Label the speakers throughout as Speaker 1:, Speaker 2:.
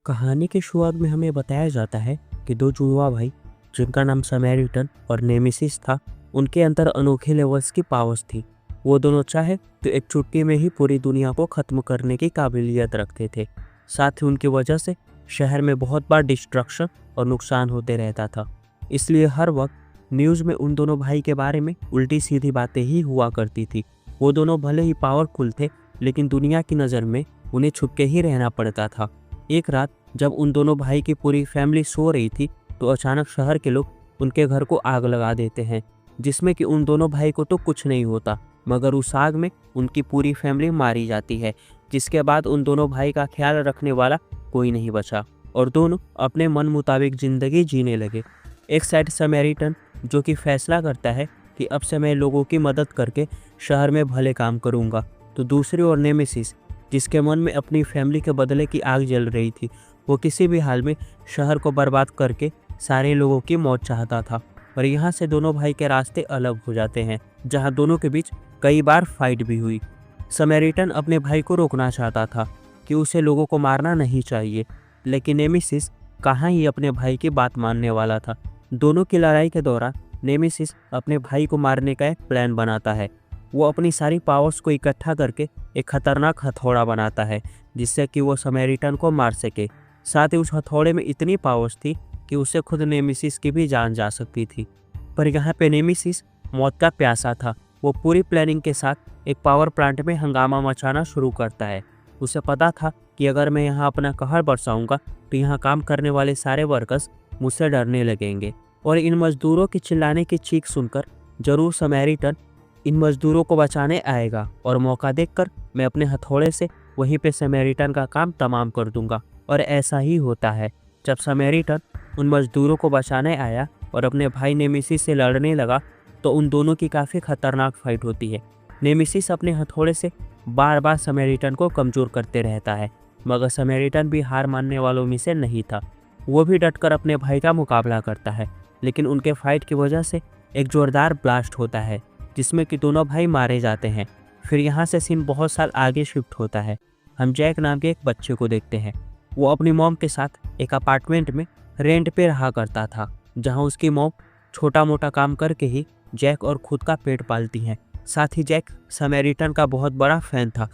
Speaker 1: कहानी की शुरुआत में हमें बताया जाता है कि दो जुड़वा भाई जिनका नाम समैरिटन और नेमेसिस था, उनके अंदर अनोखे लेवल्स की पावर्स थी। वो दोनों चाहे तो एक चुटकी में ही पूरी दुनिया को ख़त्म करने की काबिलियत रखते थे। साथ ही उनकी वजह से शहर में बहुत बार डिस्ट्रक्शन और नुकसान होते रहता था। इसलिए हर वक्त न्यूज़ में उन दोनों भाई के बारे में उल्टी सीधी बातें ही हुआ करती थी। वो दोनों भले ही पावरफुल थे, लेकिन दुनिया की नज़र में उन्हें छुप के ही रहना पड़ता था। एक रात जब उन दोनों भाई की पूरी फैमिली सो रही थी, तो अचानक शहर के लोग उनके घर को आग लगा देते हैं, जिसमें कि उन दोनों भाई को तो कुछ नहीं होता, मगर उस आग में उनकी पूरी फैमिली मारी जाती है। जिसके बाद उन दोनों भाई का ख्याल रखने वाला कोई नहीं बचा और दोनों अपने मन मुताबिक ज़िंदगी जीने लगे। एक साइड समैरिटन जो कि फैसला करता है कि अब से मैं लोगों की मदद करके शहर में भले काम करूँगा, तो दूसरी ओर नेमेसिस जिसके मन में अपनी फैमिली के बदले की आग जल रही थी। वो किसी भी हाल में शहर को बर्बाद करके सारे लोगों की मौत चाहता था। और यहाँ से दोनों भाई के रास्ते अलग हो जाते हैं, जहाँ दोनों के बीच कई बार फाइट भी हुई। समैरिटन अपने भाई को रोकना चाहता था कि उसे लोगों को मारना नहीं चाहिए, लेकिन नेमेसिस कहाँ ही अपने भाई की बात मानने वाला था। दोनों की लड़ाई के दौरान नेमेसिस अपने भाई को मारने का एक प्लान बनाता है। वो अपनी सारी पावर्स को इकट्ठा करके एक खतरनाक हथौड़ा बनाता है, जिससे कि वो समैरिटन को मार सके। साथ ही उस हथौड़े में इतनी पावर्स थी कि उससे खुद नेमेसिस की भी जान जा सकती थी। पर यहाँ पे नेमेसिस मौत का प्यासा था। वो पूरी प्लानिंग के साथ एक पावर प्लांट में हंगामा मचाना शुरू करता है। उसे पता था कि अगर मैं यहाँ अपना कहर बरसाऊंगा तो यहाँ काम करने वाले सारे वर्कर्स मुझसे डरने लगेंगे और इन मजदूरों की चिल्लाने की चीख सुनकर जरूर समैरिटन इन मजदूरों को बचाने आएगा और मौका देखकर मैं अपने हथौड़े से वहीं पे समैरिटन का काम तमाम कर दूंगा। और ऐसा ही होता है। जब समैरिटन उन मजदूरों को बचाने आया और अपने भाई नेमेसिस से लड़ने लगा, तो उन दोनों की काफ़ी खतरनाक फाइट होती है। नेमेसिस अपने हथौड़े से बार बार समैरिटन को कमज़ोर करते रहता है, मगर समैरिटन भी हार मानने वालों में से नहीं था। वो भी डटकर अपने भाई का मुकाबला करता है, लेकिन उनके फाइट की वजह से एक ज़ोरदार ब्लास्ट होता है, जिसमें कि दोनों भाई मारे जाते हैं। फिर यहाँ से सीन बहुत साल आगे शिफ्ट होता है। हम जैक नाम के एक बच्चे को देखते हैं। वो अपनी मॉम के साथ एक अपार्टमेंट में रेंट पे रहा करता था, जहाँ उसकी मॉम छोटा मोटा काम करके ही जैक और खुद का पेट पालती हैं। साथ ही जैक समैरिटन का बहुत बड़ा फैन था।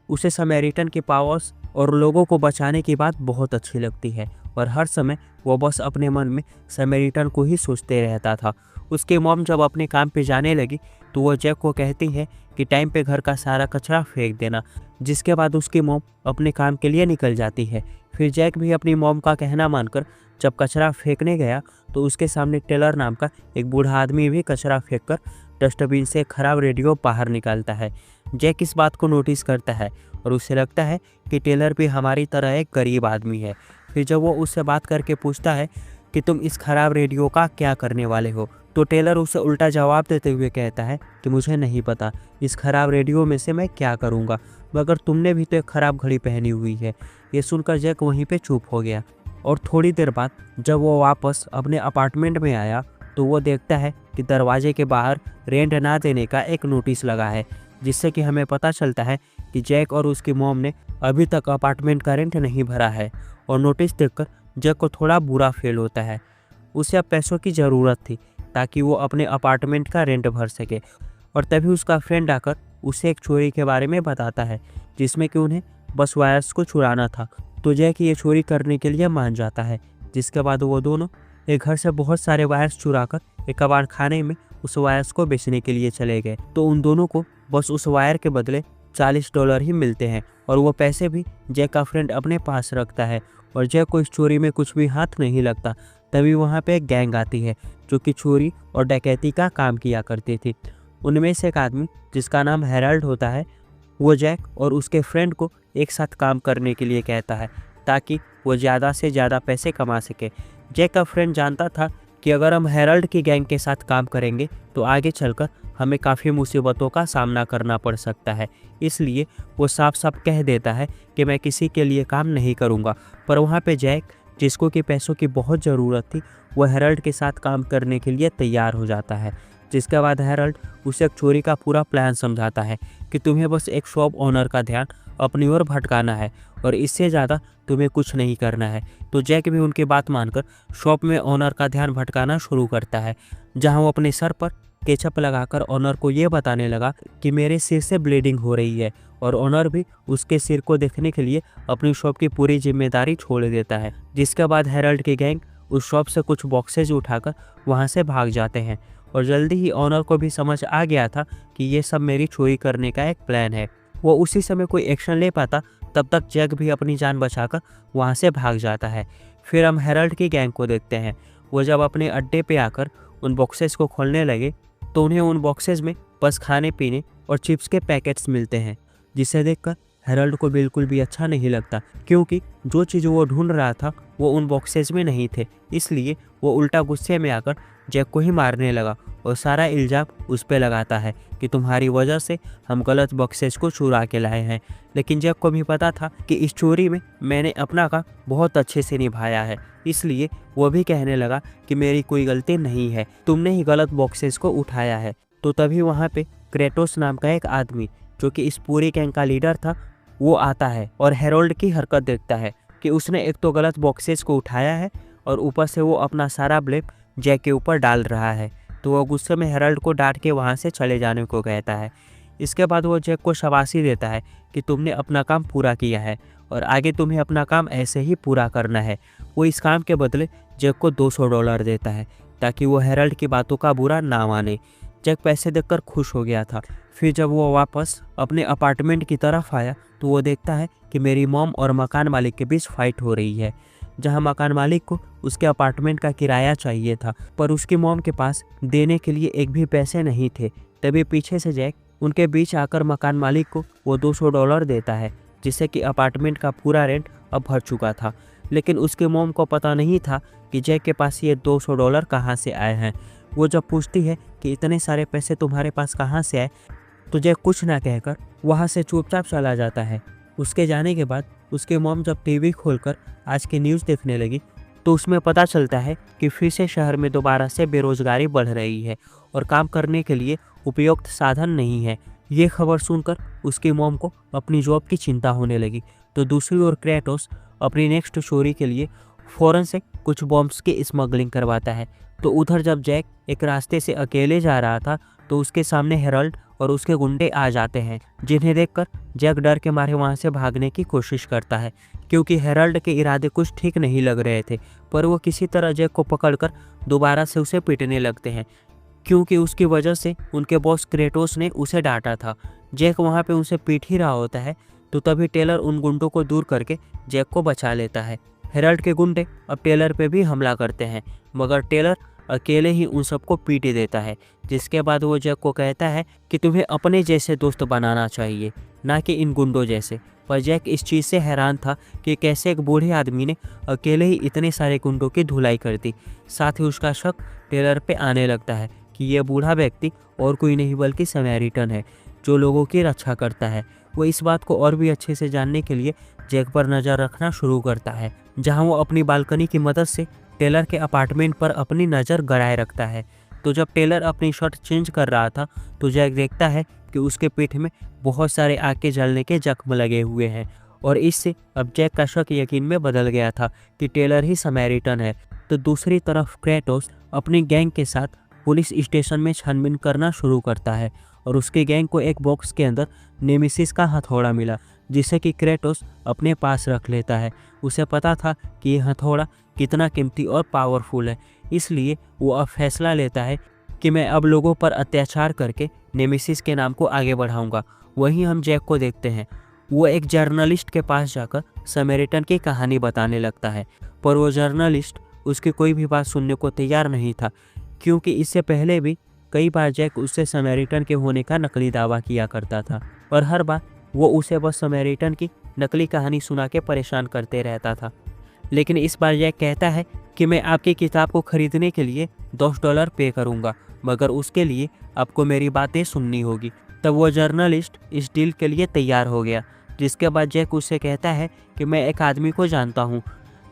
Speaker 1: उसे समैरिटन की पावर्स और लोगों को बचाने की बात बहुत अच्छी लगती है और हर समय वो बस अपने मन में समैरिटन को ही सोचते रहता था। उसकी मॉम जब अपने काम पे जाने लगी तो वो जैक को कहती है कि टाइम पे घर का सारा कचरा फेंक देना, जिसके बाद उसकी मॉम अपने काम के लिए निकल जाती है। फिर जैक भी अपनी मॉम का कहना मानकर जब कचरा फेंकने गया तो उसके सामने टेलर नाम का एक बूढ़ा आदमी भी कचरा फेंककर डस्टबिन से खराब रेडियो बाहर निकालता है। जैक इस बात को नोटिस करता है और उसे लगता है कि टेलर भी हमारी तरह एक गरीब आदमी है। फिर जब वो उससे बात करके पूछता है कि तुम इस खराब रेडियो का क्या करने वाले हो, तो टेलर उसे उल्टा जवाब देते हुए कहता है कि मुझे नहीं पता इस खराब रेडियो में से मैं क्या करूँगा, मगर तुमने भी तो एक खराब घड़ी पहनी हुई है। ये सुनकर जैक वहीं पे चुप हो गया और थोड़ी देर बाद जब वो वापस अपने अपार्टमेंट में आया तो वो देखता है कि दरवाजे के बाहर रेंट ना देने का एक नोटिस लगा है, जिससे कि हमें पता चलता है कि जैक और उसकी मॉम ने अभी तक अपार्टमेंट का रेंट नहीं भरा है। और नोटिस देखकर जैक को थोड़ा बुरा फील होता है। उसे अब पैसों की ज़रूरत थी ताकि वो अपने अपार्टमेंट का रेंट भर सके। और तभी उसका फ्रेंड आकर उसे एक चोरी के बारे में बताता है, जिसमें कि उन्हें बस वायर्स को चुराना था। तो जैक ये चोरी करने के लिए मान जाता है, जिसके बाद वो दोनों एक घर से बहुत सारे वायर्स चुराकर एक कबाड़ खाने में उस वायर्स को बेचने के लिए चले गए। तो उन दोनों को बस उस वायर के बदले $40 ही मिलते हैं और वो पैसे भी जैक का फ्रेंड अपने पास रखता है और जैक को इस चोरी में कुछ भी हाथ नहीं लगता। तभी वहाँ पे एक गैंग आती है जो कि चोरी और डकैती का काम किया करती थी। उनमें से एक आदमी जिसका नाम हेराल्ड होता है, वो जैक और उसके फ्रेंड को एक साथ काम करने के लिए कहता है ताकि वो ज़्यादा से ज़्यादा पैसे कमा सके। जैक का फ्रेंड जानता था कि अगर हम हेराल्ड की गैंग के साथ काम करेंगे तो आगे चलकर हमें काफ़ी मुसीबतों का सामना करना पड़ सकता है, इसलिए वो साफ साफ कह देता है कि मैं किसी के लिए काम नहीं करूँगा। पर वहाँ पे जैक, जिसको कि पैसों की बहुत ज़रूरत थी, वो हेराल्ड के साथ काम करने के लिए तैयार हो जाता है। जिसके बाद हेरल्ड उसे एक चोरी का पूरा प्लान समझाता है कि तुम्हें बस एक शॉप ओनर का ध्यान अपनी ओर भटकाना है और इससे ज़्यादा तुम्हें कुछ नहीं करना है। तो जैक भी उनकी बात मानकर शॉप में ओनर का ध्यान भटकाना शुरू करता है, जहां वो अपने सर पर केचप लगाकर ओनर को ये बताने लगा कि मेरे सिर से ब्लीडिंग हो रही है, और ओनर भी उसके सिर को देखने के लिए अपनी शॉप की पूरी जिम्मेदारी छोड़ देता है। जिसके बाद हेरल्ड की गैंग उस शॉप से कुछ बॉक्सेज उठाकर वहां से भाग जाते हैं, और जल्दी ही ओनर को भी समझ आ गया था कि ये सब मेरी चोरी करने का एक प्लान है। वो उसी समय कोई एक्शन ले पाता, तब तक जैक भी अपनी जान बचाकर वहाँ से भाग जाता है। फिर हम हेरल्ड की गैंग को देखते हैं। वो जब अपने अड्डे पे आकर उन बॉक्सेस को खोलने लगे तो उन्हें उन बॉक्सेस में बस खाने पीने और चिप्स के पैकेट्स मिलते हैं, जिसे देखकर हेरल्ड को बिल्कुल भी अच्छा नहीं लगता, क्योंकि जो चीज़ वो ढूंढ रहा था वो उन बॉक्सेस में नहीं थे। इसलिए वो उल्टा गुस्से में आकर जैक को ही मारने लगा और सारा इल्ज़ाम उस पर लगाता है कि तुम्हारी वजह से हम गलत बॉक्सेस को चुरा के लाए हैं। लेकिन जैक को भी पता था कि इस चोरी में मैंने अपना काम बहुत अच्छे से निभाया है, इसलिए वो भी कहने लगा कि मेरी कोई गलती नहीं है, तुमने ही गलत बॉक्सेस को उठाया है। तो तभी वहाँ पे क्रेटोस नाम का एक आदमी, जो कि इस पूरी गैंग का लीडर था, वो आता है और हेरोल्ड की हरकत देखता है कि उसने एक तो गलत बॉक्सेस को उठाया है और ऊपर से वो अपना सारा ब्लेम जैक के ऊपर डाल रहा है। तो वो गुस्से में हेरल्ड को डांट के वहाँ से चले जाने को कहता है। इसके बाद वो जैक को शाबाशी देता है कि तुमने अपना काम पूरा किया है और आगे तुम्हें अपना काम ऐसे ही पूरा करना है। वो इस काम के बदले जैक को $200 देता है ताकि वो हेरल्ड की बातों का बुरा ना माने। जैक पैसे देखकर खुश हो गया था। फिर जब वो वापस अपने अपार्टमेंट की तरफ आया तो वो देखता है कि मेरी मॉम और मकान मालिक के बीच फाइट हो रही है, जहां मकान मालिक को उसके अपार्टमेंट का किराया चाहिए था, पर उसकी मॉम के पास देने के लिए एक भी पैसे नहीं थे। तभी पीछे से जैक उनके बीच आकर मकान मालिक को वो $200 देता है, जिससे कि अपार्टमेंट का पूरा रेंट अब भर चुका था। लेकिन उसके मॉम को पता नहीं था कि जैक के पास ये $200 कहाँ से आए हैं। वो जब पूछती है कि इतने सारे पैसे तुम्हारे पास कहाँ से आए, तो जैक कुछ ना कहकर वहाँ से चुपचाप चला जाता है। उसके जाने के बाद उसके मॉम जब टीवी खोलकर आज की न्यूज़ देखने लगी तो उसमें पता चलता है कि फिर से शहर में दोबारा से बेरोजगारी बढ़ रही है और काम करने के लिए उपयुक्त साधन नहीं है। ये खबर सुनकर उसकी मॉम को अपनी जॉब की चिंता होने लगी। तो दूसरी ओर क्रेटोस अपनी नेक्स्ट चोरी के लिए फ़ौरन से कुछ बॉम्ब्स की स्मगलिंग करवाता है। तो उधर जब जैक एक रास्ते से अकेले जा रहा था तो उसके सामने हेरल्ड और उसके गुंडे आ जाते हैं, जिन्हें देखकर जैक डर के मारे वहां से भागने की कोशिश करता है, क्योंकि हेरल्ड के इरादे कुछ ठीक नहीं लग रहे थे। पर वो किसी तरह जैक को पकड़कर दोबारा से उसे पीटने लगते हैं, क्योंकि उसकी वजह से उनके बॉस क्रेटोस ने उसे डांटा था। जैक वहाँ पे उसे पीट ही रहा होता है, तो तभी टेलर उन गुंडों को दूर करके जैक को बचा लेता है। हेरल्ड के गुंडे अब टेलर पे भी हमला करते हैं, मगर टेलर अकेले ही उन सबको पीट देता है। जिसके बाद वो जैक को कहता है कि तुम्हें अपने जैसे दोस्त बनाना चाहिए, ना कि इन गुंडों जैसे। पर जैक इस चीज़ से हैरान था कि कैसे एक बूढ़े आदमी ने अकेले ही इतने सारे गुंडों की धुलाई कर दी। साथ ही उसका शक टेलर पे आने लगता है कि यह बूढ़ा व्यक्ति और कोई नहीं बल्कि समैरिटन है, जो लोगों की रक्षा करता है। वो इस बात को और भी अच्छे से जानने के लिए जैक पर नज़र रखना शुरू करता है, जहाँ वो अपनी बालकनी की मदद से टेलर के अपार्टमेंट पर अपनी नज़र गड़ाए रखता है। तो जब टेलर अपनी शर्ट चेंज कर रहा था तो जैक देखता है कि उसके पीठ में बहुत सारे आग के जलने के जख्म लगे हुए हैं, और इससे अब जैक का शक यकीन में बदल गया था कि टेलर ही समैरिटन है। तो दूसरी तरफ क्रेटोस अपनी गैंग के साथ पुलिस स्टेशन में छानबीन करना शुरू करता है, और उसके गैंग को एक बॉक्स के अंदर नेमेसिस का हथौड़ा मिला, जिसे कि क्रेटोस अपने पास रख लेता है। उसे पता था कि यह हथौड़ा कितना कीमती और पावरफुल है, इसलिए वो अब फैसला लेता है कि मैं अब लोगों पर अत्याचार करके नेमेसिस के नाम को आगे बढ़ाऊंगा। वहीं हम जैक को देखते हैं, वो एक जर्नलिस्ट के पास जाकर समैरिटन की कहानी बताने लगता है, पर वो जर्नलिस्ट उसकी कोई भी बात सुनने को तैयार नहीं था, क्योंकि इससे पहले भी कई बार जैक उससे समैरिटन के होने का नकली दावा किया करता था, और हर बार वो उसे बस समैरिटन की नकली कहानी सुना के परेशान करते रहता था। लेकिन इस बार जैक कहता है कि मैं आपकी किताब को खरीदने के लिए $10 पे करूंगा, मगर उसके लिए आपको मेरी बातें सुननी होगी। तब वो जर्नलिस्ट इस डील के लिए तैयार हो गया, जिसके बाद जैक उससे कहता है कि मैं एक आदमी को जानता हूँ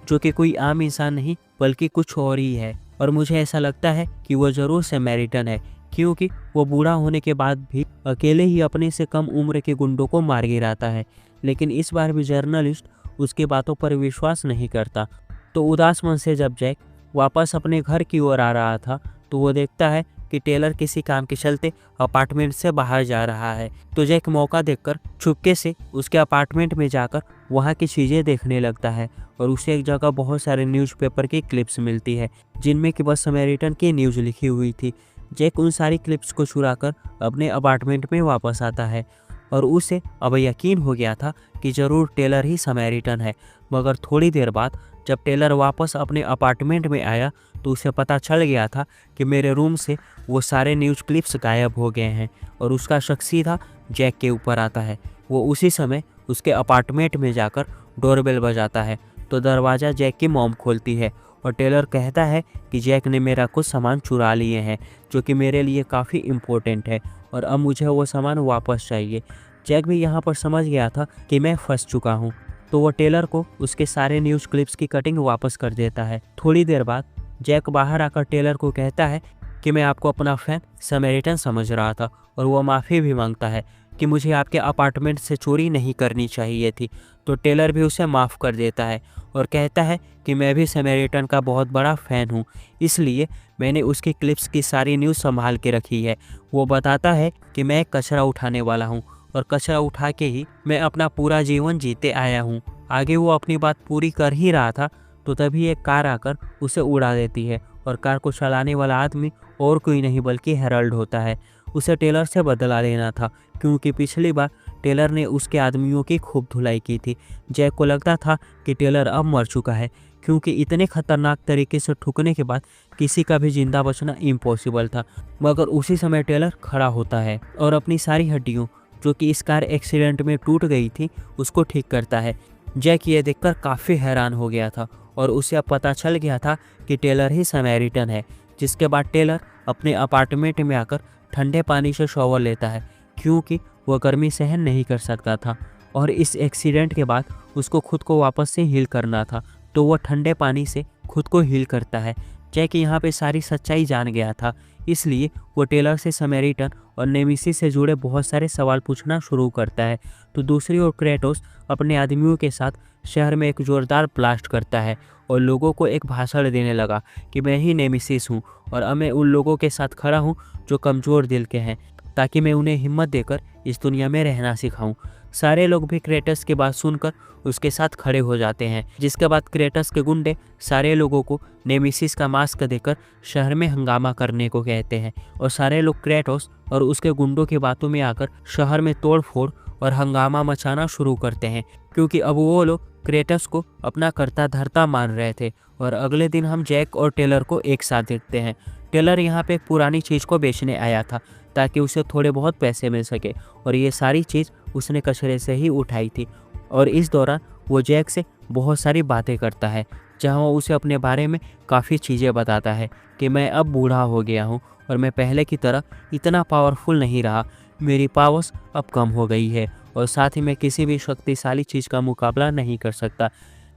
Speaker 1: जो कि कोई आम इंसान नहीं बल्कि कुछ और ही है, और मुझे ऐसा लगता है कि वो ज़रूर समैरिटन है, क्योंकि वो बूढ़ा होने के बाद भी अकेले ही अपने से कम उम्र के गुंडों को मार गिराता है। लेकिन इस बार भी जर्नलिस्ट उसकी बातों पर विश्वास नहीं करता। तो उदास मन से जब जैक वापस अपने घर की ओर आ रहा था तो वो देखता है कि टेलर किसी काम के चलते अपार्टमेंट से बाहर जा रहा है। तो जैक मौका देखकर चुपके से उसके अपार्टमेंट में जाकर वहाँ की चीज़ें देखने लगता है और उसे एक जगह बहुत सारे न्यूज़पेपर की क्लिप्स मिलती है जिनमें कि बस समैरिटन की न्यूज़ लिखी हुई थी। जैक उन सारी क्लिप्स को चुराकर अपने अपार्टमेंट में वापस आता है और उसे अब यकीन हो गया था कि ज़रूर टेलर ही समैरिटन है। मगर थोड़ी देर बाद जब टेलर वापस अपने अपार्टमेंट में आया तो उसे पता चल गया था कि मेरे रूम से वो सारे न्यूज़ क्लिप्स गायब हो गए हैं और उसका शक सीधा जैक के ऊपर आता है। वो उसी समय उसके अपार्टमेंट में जाकर डोरबेल बजाता है तो दरवाज़ा जैक की मॉम खोलती है और टेलर कहता है कि जैक ने मेरा कुछ सामान चुरा लिए हैं जो कि मेरे लिए काफ़ी इम्पोर्टेंट है और अब मुझे वो सामान वापस चाहिए। जैक भी यहाँ पर समझ गया था कि मैं फंस चुका हूँ, तो वो टेलर को उसके सारे न्यूज़ क्लिप्स की कटिंग वापस कर देता है। थोड़ी देर बाद जैक बाहर आकर टेलर को कहता है कि मैं आपको अपना फैन समैरिटन समझ रहा था और वो माफ़ी भी मांगता है कि मुझे आपके अपार्टमेंट से चोरी नहीं करनी चाहिए थी। तो टेलर भी उसे माफ़ कर देता है और कहता है कि मैं भी समैरिटन का बहुत बड़ा फ़ैन हूँ, इसलिए मैंने उसकी क्लिप्स की सारी न्यूज़ संभाल के रखी है। वो बताता है कि मैं एक कचरा उठाने वाला हूँ और कचरा उठा के ही मैं अपना पूरा जीवन जीते आया हूँ। आगे वो अपनी बात पूरी कर ही रहा था तो तभी एक कार आकर उसे उड़ा देती है और कार को चलाने वाला आदमी और कोई नहीं बल्कि हेरल्ड होता है। उसे टेलर से बदला लेना था क्योंकि पिछली बार टेलर ने उसके आदमियों की खूब धुलाई की थी। जैक को लगता था कि टेलर अब मर चुका है क्योंकि इतने खतरनाक तरीके से ठुकने के बाद किसी का भी जिंदा बचना इम्पॉसिबल था। मगर उसी समय टेलर खड़ा होता है और अपनी सारी हड्डियों जो कि इस कार एक्सीडेंट में टूट गई थी उसको ठीक करता है। जैक ये देखकर काफ़ी हैरान हो गया था और उसे अब पता चल गया था कि टेलर ही समैरिटन है। जिसके बाद टेलर अपने अपार्टमेंट में आकर ठंडे पानी से शॉवर लेता है क्योंकि वह गर्मी सहन नहीं कर सकता था और इस एक्सीडेंट के बाद उसको खुद को वापस से हील करना था, तो वह ठंडे पानी से खुद को हील करता है। जैक यहाँ पे सारी सच्चाई जान गया था, इसलिए वो टेलर से समैरिटन और नेमेसिस से जुड़े बहुत सारे सवाल पूछना शुरू करता है। तो दूसरी ओर क्रेटोस अपने आदमियों के साथ शहर में एक जोरदार ब्लास्ट करता है और लोगों को एक भाषण देने लगा कि मैं ही नेमेसिस हूँ और अब मैं उन लोगों के साथ खड़ा हूँ जो कमज़ोर दिल के हैं, ताकि मैं उन्हें हिम्मत देकर इस दुनिया में रहना सिखाऊं। सारे लोग भी क्रेटस की बात सुनकर उसके साथ खड़े हो जाते हैं, जिसके बाद क्रेटस के गुंडे सारे लोगों को नेमेसिस का मास्क देकर शहर में हंगामा करने को कहते हैं और सारे लोग क्रेटोस और उसके गुंडों की बातों में आकर शहर में तोड़फोड़ और हंगामा मचाना शुरू करते हैं क्योंकि अब वो लोग क्रेटस को अपना कर्ता धर्ता मान रहे थे। और अगले दिन हम जैक और टेलर को एक साथ देखते हैं। टेलर यहाँ पे एक पुरानी चीज़ को बेचने आया था ताकि उसे थोड़े बहुत पैसे मिल सके और ये सारी चीज़ उसने कचरे से ही उठाई थी। और इस दौरान वो जैक से बहुत सारी बातें करता है जहाँ वो उसे अपने बारे में काफ़ी चीज़ें बताता है कि मैं अब बूढ़ा हो गया हूँ और मैं पहले की तरह इतना पावरफुल नहीं रहा, मेरी पावर्स अब कम हो गई है और साथ ही मैं किसी भी शक्तिशाली चीज़ का मुकाबला नहीं कर सकता।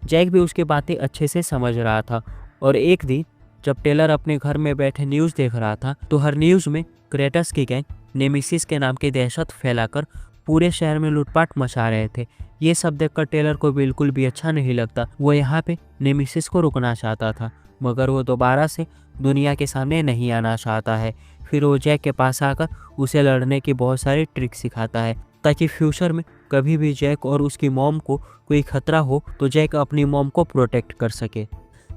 Speaker 1: जैक भी उसकी बातें अच्छे से समझ रहा था और एक दिन जब टेलर अपने घर में बैठे न्यूज़ देख रहा था तो हर न्यूज़ में क्रेटस की गैंग नेमेसिस के नाम की दहशत फैलाकर पूरे शहर में लूटपाट मचा रहे थे। ये सब देखकर टेलर को बिल्कुल भी अच्छा नहीं लगता। वो यहाँ पे नेमेसिस को रुकना चाहता था मगर वो दोबारा से दुनिया के सामने नहीं आना चाहता है। फिर वो जैक के पास आकर उसे लड़ने की बहुत सारी ट्रिक सिखाता है ताकि फ्यूचर में कभी भी जैक और उसकी मॉम को कोई खतरा हो तो जैक अपनी मॉम को प्रोटेक्ट कर सके।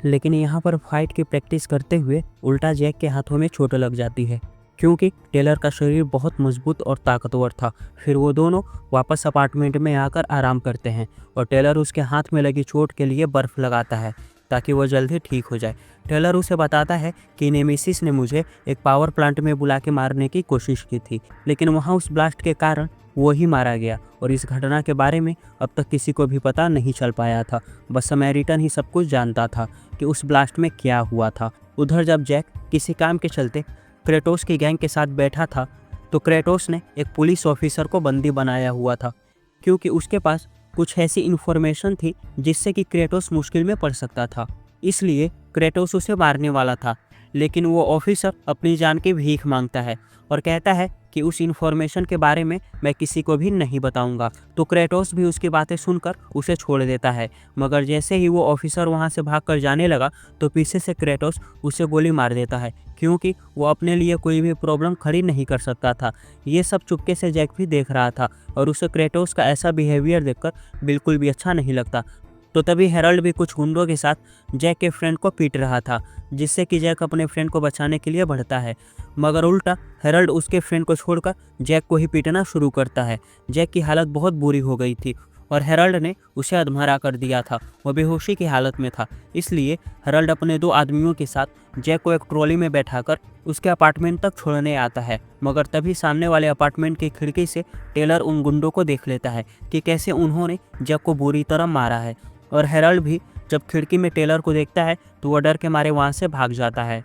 Speaker 1: लेकिन यहाँ पर फाइट की प्रैक्टिस करते हुए उल्टा जैक के हाथों में चोट लग जाती है क्योंकि टेलर का शरीर बहुत मजबूत और ताकतवर था। फिर वो दोनों वापस अपार्टमेंट में आकर आराम करते हैं और टेलर उसके हाथ में लगी चोट के लिए बर्फ़ लगाता है ताकि वो जल्दी ठीक हो जाए। टेलर उसे बताता है कि नेमेसिस ने मुझे एक पावर प्लांट में बुला के मारने की कोशिश की थी, लेकिन वहाँ उस ब्लास्ट के कारण वो ही मारा गया और इस घटना के बारे में अब तक किसी को भी पता नहीं चल पाया था। बस समैरिटन ही सब कुछ जानता था कि उस ब्लास्ट में क्या हुआ था। उधर जब जैक किसी काम के चलते क्रेटोस की गैंग के साथ बैठा था तो क्रेटोस ने एक पुलिस ऑफिसर को बंदी बनाया हुआ था क्योंकि उसके पास कुछ ऐसी इन्फॉर्मेशन थी जिससे कि क्रेटोस मुश्किल में पड़ सकता था, इसलिए क्रेटोस उसे मारने वाला था। लेकिन वो ऑफिसर अपनी जान की भीख मांगता है और कहता है कि उस इन्फॉर्मेशन के बारे में मैं किसी को भी नहीं बताऊंगा। तो क्रेटोस भी उसकी बातें सुनकर उसे छोड़ देता है, मगर जैसे ही वो ऑफिसर वहाँ से भागकर जाने लगा तो पीछे से क्रेटोस उसे गोली मार देता है, क्योंकि वो अपने लिए कोई भी प्रॉब्लम खड़ी नहीं कर सकता था। ये सब चुपके से जैक भी देख रहा था और उसे क्रेटोस का ऐसा बिहेवियर देखकर बिल्कुल भी अच्छा नहीं लगता। तो तभी हेरल्ड भी कुछ गुंडों के साथ जैक के फ्रेंड को पीट रहा था, जिससे कि जैक अपने फ्रेंड को बचाने के लिए बढ़ता है, मगर उल्टा हेरल्ड उसके फ्रेंड को छोड़कर जैक को ही पीटना शुरू करता है। जैक की हालत बहुत बुरी हो गई थी और हेरल्ड ने उसे अधमरा कर दिया था, वह बेहोशी की हालत में था। इसलिए हेरल्ड अपने 2 आदमियों के साथ जैक को एक ट्रॉली में बैठाकर उसके अपार्टमेंट तक छोड़ने आता है, मगर तभी सामने वाले अपार्टमेंट की खिड़की से टेलर उन गुंडों को देख लेता है कि कैसे उन्होंने जैक को बुरी तरह मारा है। और हेरल्ड भी जब खिड़की में टेलर को देखता है तो वह डर के मारे वहाँ से भाग जाता है,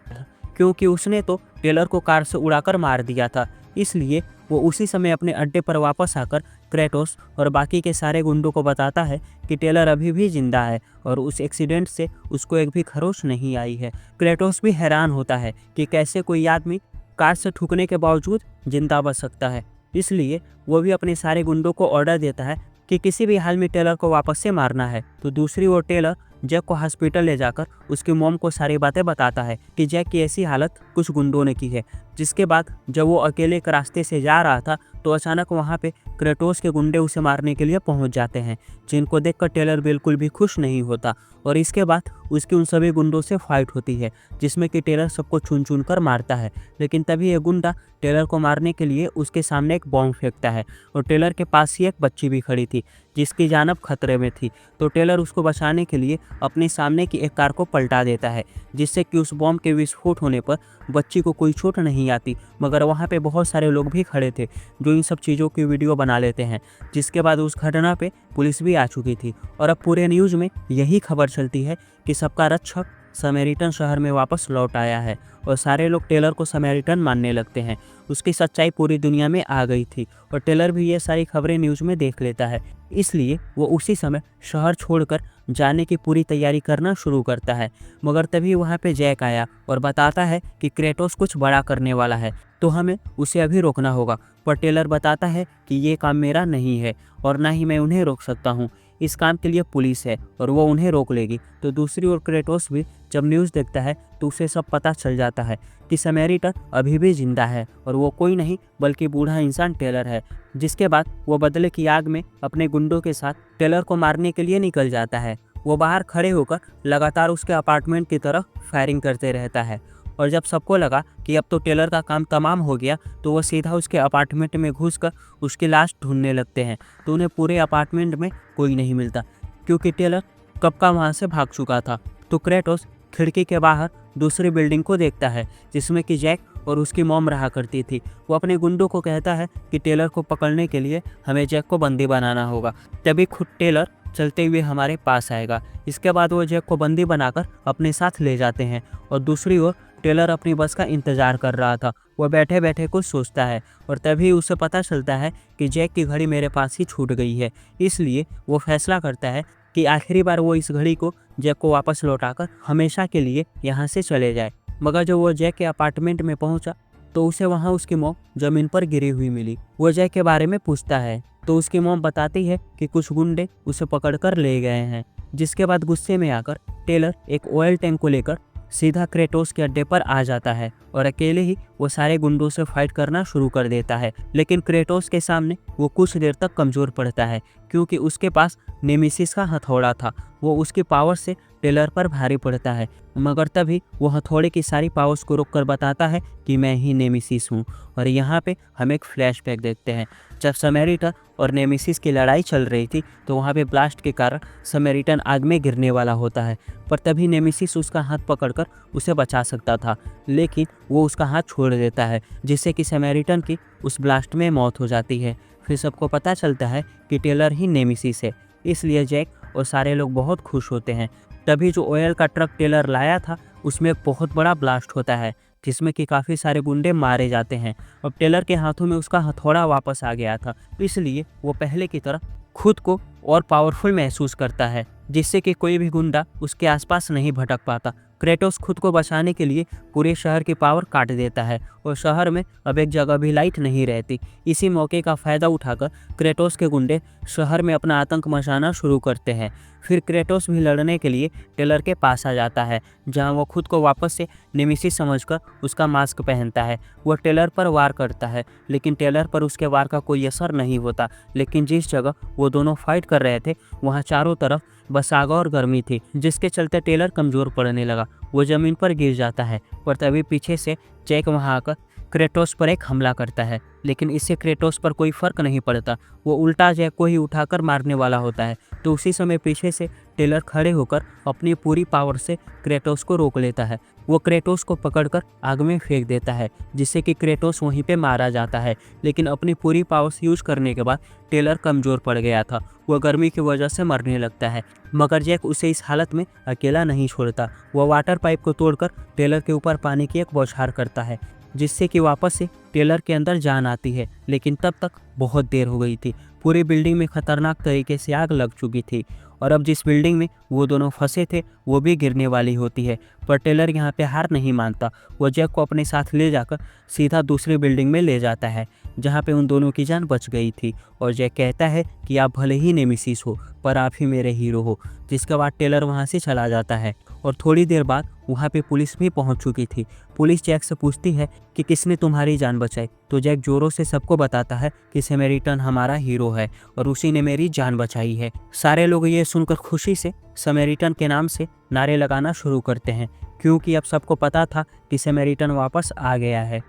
Speaker 1: क्योंकि उसने तो टेलर को कार से उड़ाकर मार दिया था। इसलिए वो उसी समय अपने अड्डे पर वापस आकर क्रेटोस और बाकी के सारे गुंडों को बताता है कि टेलर अभी भी जिंदा है और उस एक्सीडेंट से उसको एक भी खरोच नहीं आई है। क्रेटोस भी हैरान होता है कि कैसे कोई आदमी कार से ठुकने के बावजूद जिंदा बच सकता है। इसलिए वो भी अपने सारे गुंडों को ऑर्डर देता है कि किसी भी हाल में टेलर को वापस से मारना है। तो दूसरी ओर टेलर जैक को हॉस्पिटल ले जाकर उसकी मॉम को सारी बातें बताता है कि जैक की ऐसी हालत कुछ गुंडों ने की है। जिसके बाद जब वो अकेले एक रास्ते से जा रहा था तो अचानक वहाँ पे क्रेटोस के गुंडे उसे मारने के लिए पहुँच जाते हैं, जिनको देखकर टेलर बिल्कुल भी खुश नहीं होता और इसके बाद उसकी उन सभी गुंडों से फाइट होती है, जिसमें कि टेलर सबको चुन चुन कर मारता है। लेकिन तभी ये गुंडा टेलर को मारने के लिए उसके सामने एक बॉम्ब फेंकता है और टेलर के पास ही एक बच्ची भी खड़ी थी जिसकी जान अब खतरे में थी। तो टेलर उसको बचाने के लिए अपने सामने की एक कार को पलटा देता है, जिससे कि उस बॉम्ब के विस्फोट होने पर बच्ची को कोई चोट नहीं आती, मगर वहाँ पे बहुत सारे लोग भी खड़े थे जो इन सब चीज़ों की वीडियो बना लेते हैं। जिसके बाद उस घटना पे पुलिस भी आ चुकी थी और अब पूरे न्यूज़ में यही खबर चलती है कि सबका रक्षक समैरिटन शहर में वापस लौट आया है और सारे लोग टेलर को समैरिटन मानने लगते हैं। उसकी सच्चाई पूरी दुनिया में आ गई थी और टेलर भी ये सारी खबरें न्यूज़ में देख लेता है। इसलिए वो उसी समय शहर छोड़कर जाने की पूरी तैयारी करना शुरू करता है, मगर तभी वहाँ पे जैक आया और बताता है कि क्रेटोस कुछ बड़ा करने वाला है, तो हमें उसे अभी रोकना होगा। पर टेलर बताता है कि ये काम मेरा नहीं है और ना ही मैं उन्हें रोक सकता हूँ, इस काम के लिए पुलिस है और वो उन्हें रोक लेगी। तो दूसरी ओर क्रेटोस भी जब न्यूज़ देखता है तो उसे सब पता चल जाता है कि समैरिटन अभी भी जिंदा है और वो कोई नहीं बल्कि बूढ़ा इंसान टेलर है। जिसके बाद वो बदले की आग में अपने गुंडों के साथ टेलर को मारने के लिए निकल जाता है। वो बाहर खड़े होकर लगातार उसके अपार्टमेंट की तरफ फायरिंग करते रहता है और जब सबको लगा कि अब तो टेलर का काम तमाम हो गया तो वो सीधा उसके अपार्टमेंट में घुसकर उसकी लाश ढूंढने लगते हैं। तो उन्हें पूरे अपार्टमेंट में कोई नहीं मिलता, क्योंकि टेलर कब का वहाँ से भाग चुका था। तो क्रेटोस खिड़की के बाहर दूसरी बिल्डिंग को देखता है जिसमें कि जैक और उसकी मॉम रहा करती थी। वो अपने गुंडों को कहता है कि टेलर को पकड़ने के लिए हमें जैक को बंदी बनाना होगा, तभी खुद टेलर चलते हुए हमारे पास आएगा। इसके बाद वो जैक को बंदी बनाकर अपने साथ ले जाते हैं और दूसरी ओर टेलर अपनी बस का इंतज़ार कर रहा था। वह बैठे बैठे कुछ सोचता है और तभी उसे पता चलता है कि जैक की घड़ी मेरे पास ही छूट गई है। इसलिए वो फैसला करता है कि आखिरी बार वो इस घड़ी को जैक को वापस लौटाकर हमेशा के लिए यहाँ से चले जाए। मगर जब वो जैक के अपार्टमेंट में पहुँचा तो उसे वहाँ उसकी मॉम ज़मीन पर गिरी हुई मिली। वो जैक के बारे में पूछता है तो उसकी मॉम बताती है कि कुछ गुंडे उसे पकड़कर ले गए हैं। जिसके बाद गुस्से में आकर टेलर एक ऑयल टैंक को लेकर सीधा क्रेटोस के अड्डे पर आ जाता है और अकेले ही वो सारे गुंडों से फाइट करना शुरू कर देता है। लेकिन क्रेटोस के सामने वो कुछ देर तक कमज़ोर पड़ता है, क्योंकि उसके पास नेमेसिस का हथौड़ा था। वो उसकी पावर से टेलर पर भारी पड़ता है, मगर तभी वो हथौड़े की सारी पावर्स को रोककर बताता है कि मैं ही नेमेसिस हूँ। और यहाँ पे हम एक फ्लैशबैक देखते हैं। जब समैरिटन और नेमेसिस की लड़ाई चल रही थी तो वहाँ पे ब्लास्ट के कारण समैरिटन आग में गिरने वाला होता है, पर तभी नेमेसिस उसका हाथ पकड़कर उसे बचा सकता था, लेकिन वो उसका हाथ छोड़ देता है, जिससे कि समैरिटन की उस ब्लास्ट में मौत हो जाती है। फिर सबको पता चलता है कि टेलर ही नेमेसिस है। इसलिए जैक और सारे लोग बहुत खुश होते हैं। तभी जो ऑयल का ट्रक टेलर लाया था उसमें एक बहुत बड़ा ब्लास्ट होता है, जिसमें कि काफ़ी सारे गुंडे मारे जाते हैं। अब टेलर के हाथों में उसका हथौड़ा वापस आ गया था, इसलिए वो पहले की तरह खुद को और पावरफुल महसूस करता है, जिससे कि कोई भी गुंडा उसके आसपास नहीं भटक पाता। क्रेटोस खुद को बचाने के लिए पूरे शहर की पावर काट देता है और शहर में अब एक जगह भी लाइट नहीं रहती। इसी मौके का फ़ायदा उठाकर क्रेटोस के गुंडे शहर में अपना आतंक मचाना शुरू करते हैं। फिर क्रेटोस भी लड़ने के लिए टेलर के पास आ जाता है, जहां वो खुद को वापस से नेमेसिस समझकर उसका मास्क पहनता है। वह टेलर पर वार करता है, लेकिन टेलर पर उसके वार का कोई असर नहीं होता। लेकिन जिस जगह वो दोनों फाइट कर रहे थे वहाँ चारों तरफ बस आग और गर्मी थी, जिसके चलते टेलर कमज़ोर पड़ने लगा। वो ज़मीन पर गिर जाता है, पर तभी पीछे से जैक वहाँ आकर क्रेटोस पर एक हमला करता है, लेकिन इससे क्रेटोस पर कोई फर्क नहीं पड़ता। वो उल्टा जैक को ही उठाकर मारने वाला होता है। तो उसी समय पीछे से टेलर खड़े होकर अपनी पूरी पावर से क्रेटोस को रोक लेता है। वो क्रेटोस को पकड़कर आग में फेंक देता है, जिससे कि क्रेटोस वहीं पे मारा जाता है। लेकिन अपनी पूरी पावर्स यूज करने के बाद टेलर कमज़ोर पड़ गया था। वह गर्मी की वजह से मरने लगता है, मगर जैक उसे इस हालत में अकेला नहीं छोड़ता। वह वाटर पाइप को तोड़कर टेलर के ऊपर पानी की एक बौछार करता है, जिससे कि वापस से टेलर के अंदर जान आती है। लेकिन तब तक बहुत देर हो गई थी। पूरी बिल्डिंग में खतरनाक तरीके से आग लग चुकी थी और अब जिस बिल्डिंग में वो दोनों फंसे थे वो भी गिरने वाली होती है। पर टेलर यहाँ पे हार नहीं मानता। वो जैक को अपने साथ ले जाकर सीधा दूसरी बिल्डिंग में ले जाता है, जहाँ पे उन दोनों की जान बच गई थी। और जैक कहता है कि आप भले ही नेमेसिस हो, पर आप ही मेरे हीरो हो। जिसके बाद टेलर वहाँ से चला जाता है और थोड़ी देर बाद वहाँ पे पुलिस भी पहुँच चुकी थी। पुलिस जैक से पूछती है कि किसने तुम्हारी जान बचाई, तो जैक जोरों से सबको बताता है कि समैरिटन हमारा हीरो है और उसी ने मेरी जान बचाई है। सारे लोग ये सुनकर खुशी से समैरिटन के नाम से नारे लगाना शुरू करते हैं, क्योंकि अब सबको पता था कि समैरिटन वापस आ गया है।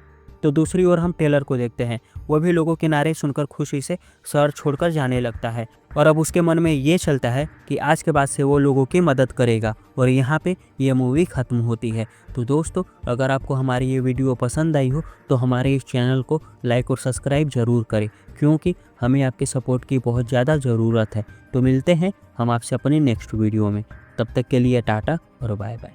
Speaker 1: तो दूसरी ओर हम टेलर को देखते हैं। वह भी लोगों के नारे सुनकर खुशी से शहर छोड़कर जाने लगता है और अब उसके मन में ये चलता है कि आज के बाद से वो लोगों की मदद करेगा। और यहाँ पे ये मूवी ख़त्म होती है। तो दोस्तों, अगर आपको हमारी ये वीडियो पसंद आई हो तो हमारे इस चैनल को लाइक और सब्सक्राइब ज़रूर करें, क्योंकि हमें आपके सपोर्ट की बहुत ज़्यादा ज़रूरत है। तो मिलते हैं हम आपसे अपनी नेक्स्ट वीडियो में। तब तक के लिए टाटा और बाय बाय।